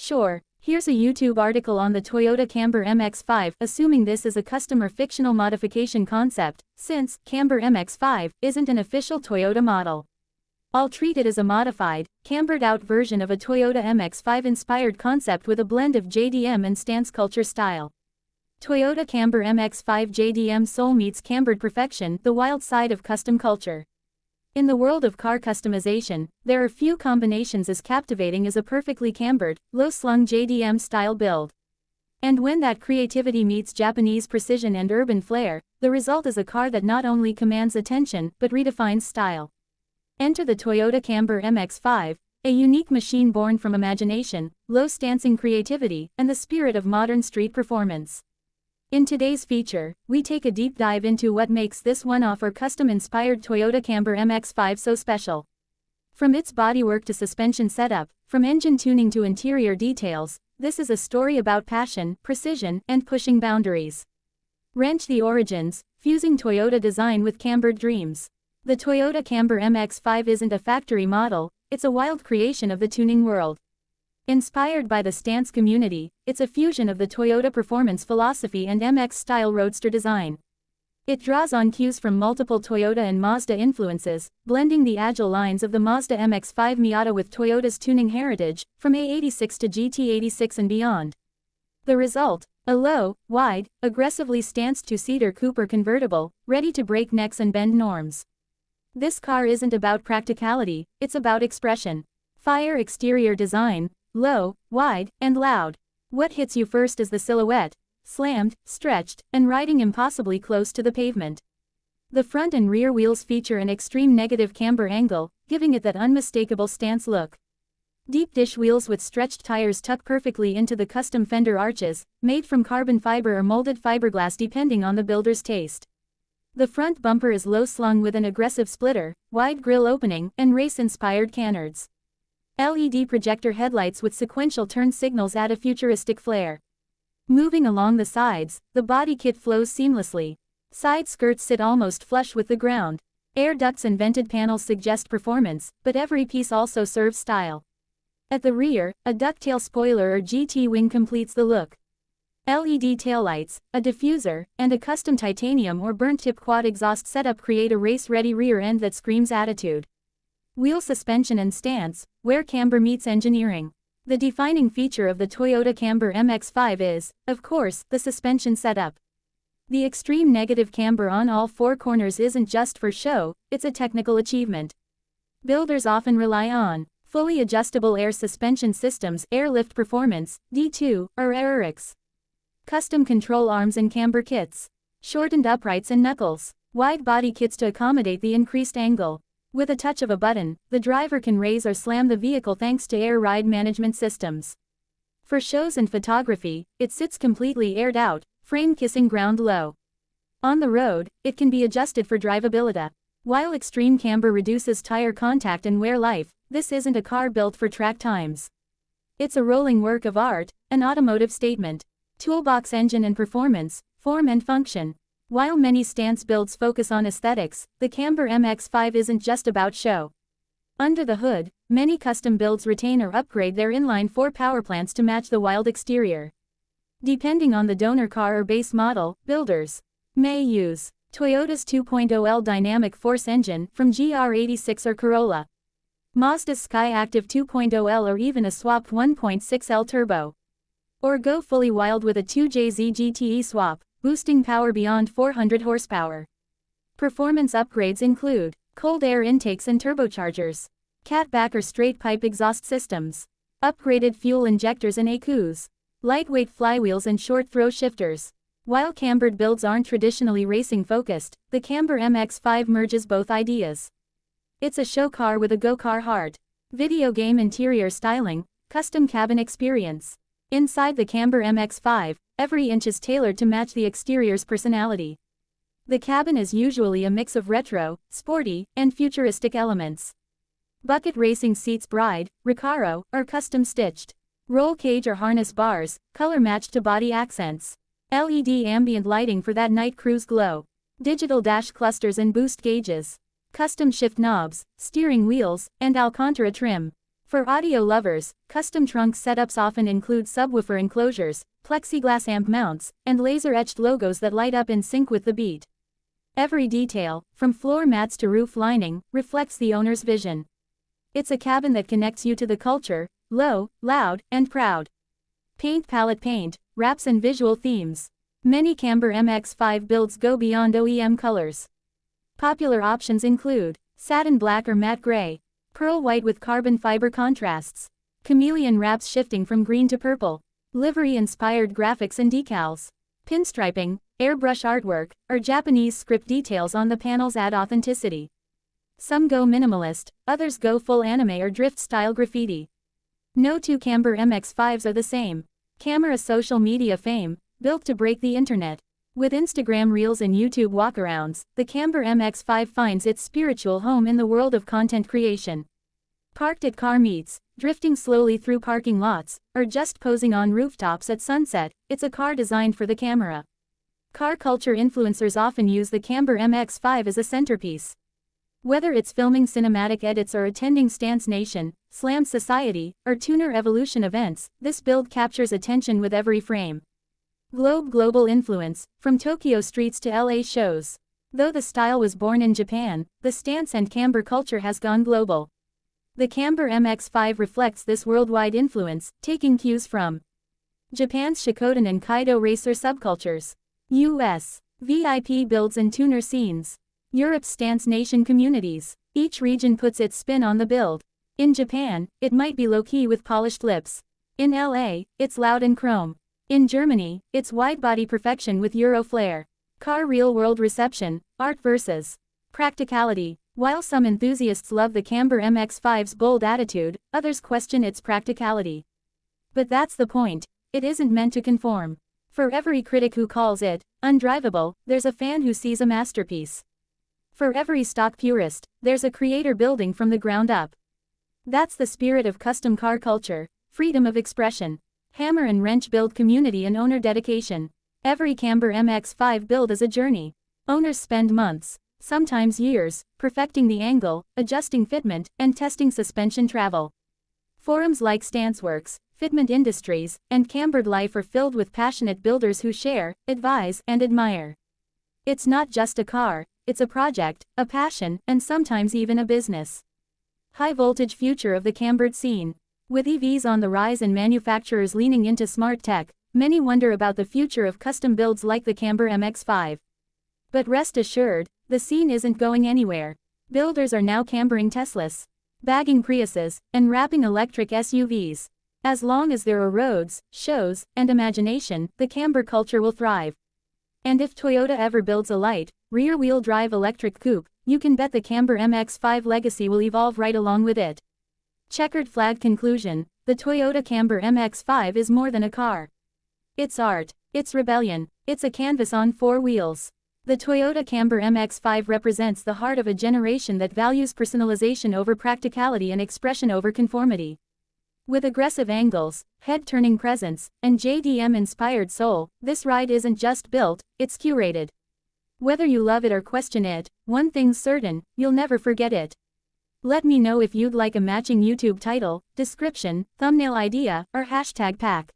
Sure, here's a YouTube article on the Toyota Camber MX5, assuming this is a custom or fictional modification concept, since Camber MX5 isn't an official Toyota model. I'll treat it as a modified, cambered-out version of a Toyota MX5 inspired concept with a blend of JDM and stance culture style. Toyota Camber MX5 JDM Soul meets cambered perfection, the wild side of custom culture. In the world of car customization, there are few combinations as captivating as a perfectly cambered, low-slung JDM-style build. And when that creativity meets Japanese precision and urban flair, the result is a car that not only commands attention, but redefines style. Enter the Toyota Camber MX5, a unique machine born from imagination, low-stancing creativity, and the spirit of modern street performance. In today's feature, we take a deep dive into what makes this one-off or custom-inspired Toyota Camber MX5 so special. From its bodywork to suspension setup, from engine tuning to interior details, this is a story about passion, precision, and pushing boundaries. Wrench the origins, fusing Toyota design with cambered dreams. The Toyota Camber MX5 isn't a factory model, it's a wild creation of the tuning world. Inspired by the stance community, it's a fusion of the Toyota performance philosophy and MX-style roadster design. It draws on cues from multiple Toyota and Mazda influences, blending the agile lines of the Mazda MX-5 Miata with Toyota's tuning heritage, from A86 to GT86 and beyond. The result? A low, wide, aggressively stanced two-seater coupe or convertible, ready to break necks and bend norms. This car isn't about practicality, it's about expression. Fire exterior design, low, wide, and loud. What hits you first is the silhouette, slammed, stretched, and riding impossibly close to the pavement. The front and rear wheels feature an extreme negative camber angle, giving it that unmistakable stance look. Deep dish wheels with stretched tires tuck perfectly into the custom fender arches, made from carbon fiber or molded fiberglass depending on the builder's taste. The front bumper is low-slung with an aggressive splitter, wide grille opening, and race-inspired canards. LED projector headlights with sequential turn signals add a futuristic flair. Moving along the sides, the body kit flows seamlessly. Side skirts sit almost flush with the ground. Air ducts and vented panels suggest performance, but every piece also serves style. At the rear, a ducktail spoiler or GT wing completes the look. LED taillights, a diffuser, and a custom titanium or burnt-tip quad exhaust setup create a race-ready rear end that screams attitude. Wheel suspension and stance, where camber meets engineering. The defining feature of the Toyota Camber MX5 is, of course, the suspension setup. The extreme negative camber on all four corners isn't just for show, it's a technical achievement. Builders often rely on fully adjustable air suspension systems, Airlift Performance, D2, or AirX. Custom control arms and camber kits. Shortened uprights and knuckles. Wide body kits to accommodate the increased angle. With a touch of a button, the driver can raise or slam the vehicle thanks to air ride management systems. For shows and photography, it sits completely aired out, frame kissing ground low. On the road, it can be adjusted for drivability. While extreme camber reduces tire contact and wear life, this isn't a car built for track times. It's a rolling work of art, an automotive statement. Toolbox engine and performance, form and function. While many stance builds focus on aesthetics, the Camber MX5 isn't just about show. Under the hood, many custom builds retain or upgrade their inline-4 powerplants to match the wild exterior. Depending on the donor car or base model, builders may use Toyota's 2.0L dynamic force engine from GR86 or Corolla, Mazda's Skyactiv 2.0L or even a swapped 1.6L turbo. Or go fully wild with a 2JZ GTE swap, boosting power beyond 400 horsepower. Performance upgrades include cold air intakes and turbochargers, catback or straight pipe exhaust systems, upgraded fuel injectors and ECUs, lightweight flywheels and short throw shifters. While cambered builds aren't traditionally racing focused, the Camber MX5 merges both ideas. It's a show car with a go-car heart. Video game interior styling, custom cabin experience. Inside the Camber MX5, every inch is tailored to match the exterior's personality. The cabin is usually a mix of retro, sporty, and futuristic elements. Bucket racing seats bride, Recaro, are custom stitched. Roll cage or harness bars, color matched to body accents. LED ambient lighting for that night cruise glow. Digital dash clusters and boost gauges. Custom shift knobs, steering wheels, and Alcantara trim. For audio lovers, custom trunk setups often include subwoofer enclosures, plexiglass amp mounts, and laser-etched logos that light up in sync with the beat. Every detail, from floor mats to roof lining, reflects the owner's vision. It's a cabin that connects you to the culture, low, loud, and proud. Paint palette paint, wraps and visual themes. Many Camber MX5 builds go beyond OEM colors. Popular options include satin black or matte gray, pearl white with carbon fiber contrasts, chameleon wraps shifting from green to purple, livery-inspired graphics and decals, pinstriping, airbrush artwork, or Japanese script details on the panels add authenticity. Some go minimalist, others go full anime or drift-style graffiti. No two Camber MX5s are the same. Camera social media fame, built to break the internet. With Instagram Reels and YouTube walkarounds, the Camber MX5 finds its spiritual home in the world of content creation. Parked at car meets, drifting slowly through parking lots, or just posing on rooftops at sunset, it's a car designed for the camera. Car culture influencers often use the Camber MX5 as a centerpiece. Whether it's filming cinematic edits or attending Stance Nation, Slam Society, or Tuner Evolution events, this build captures attention with every frame. Global influence, from Tokyo streets to LA shows. Though the style was born in Japan, the stance and camber culture has gone global. The Camber MX5 reflects this worldwide influence, taking cues from Japan's Shikoden and Kaido racer subcultures, US VIP builds and tuner scenes, Europe's Stance Nation communities. Each region puts its spin on the build. In Japan, it might be low-key with polished lips. In LA, it's loud and chrome. In Germany, it's wide-body perfection with Euro flair. Car real-world reception, art versus practicality. While some enthusiasts love the Camber MX5's bold attitude, others question its practicality. But that's the point. It isn't meant to conform. For every critic who calls it undrivable, there's a fan who sees a masterpiece. For every stock purist, there's a creator building from the ground up. That's the spirit of custom car culture, freedom of expression, hammer and wrench build community and owner dedication. Every Camber MX5 build is a journey. Owners spend months, sometimes years, perfecting the angle, adjusting fitment, and testing suspension travel. Forums like Stanceworks, Fitment Industries, and Cambered Life are filled with passionate builders who share, advise, and admire. It's not just a car, it's a project, a passion, and sometimes even a business. High-voltage future of the cambered scene. With EVs on the rise and manufacturers leaning into smart tech, many wonder about the future of custom builds like the Camber MX5. But rest assured, the scene isn't going anywhere. Builders are now cambering Teslas, bagging Priuses, and wrapping electric SUVs. As long as there are roads, shows, and imagination, the camber culture will thrive. And if Toyota ever builds a light, rear-wheel drive electric coupe, you can bet the Camber MX5 legacy will evolve right along with it. Checkered flag conclusion: the Toyota Camber MX5 is more than a car. It's art, it's rebellion, it's a canvas on four wheels. The Toyota Camber MX5 represents the heart of a generation that values personalization over practicality and expression over conformity. With aggressive angles, head-turning presence, and JDM-inspired soul, this ride isn't just built, it's curated. Whether you love it or question it, one thing's certain, you'll never forget it. Let me know if you'd like a matching YouTube title, description, thumbnail idea, or hashtag pack.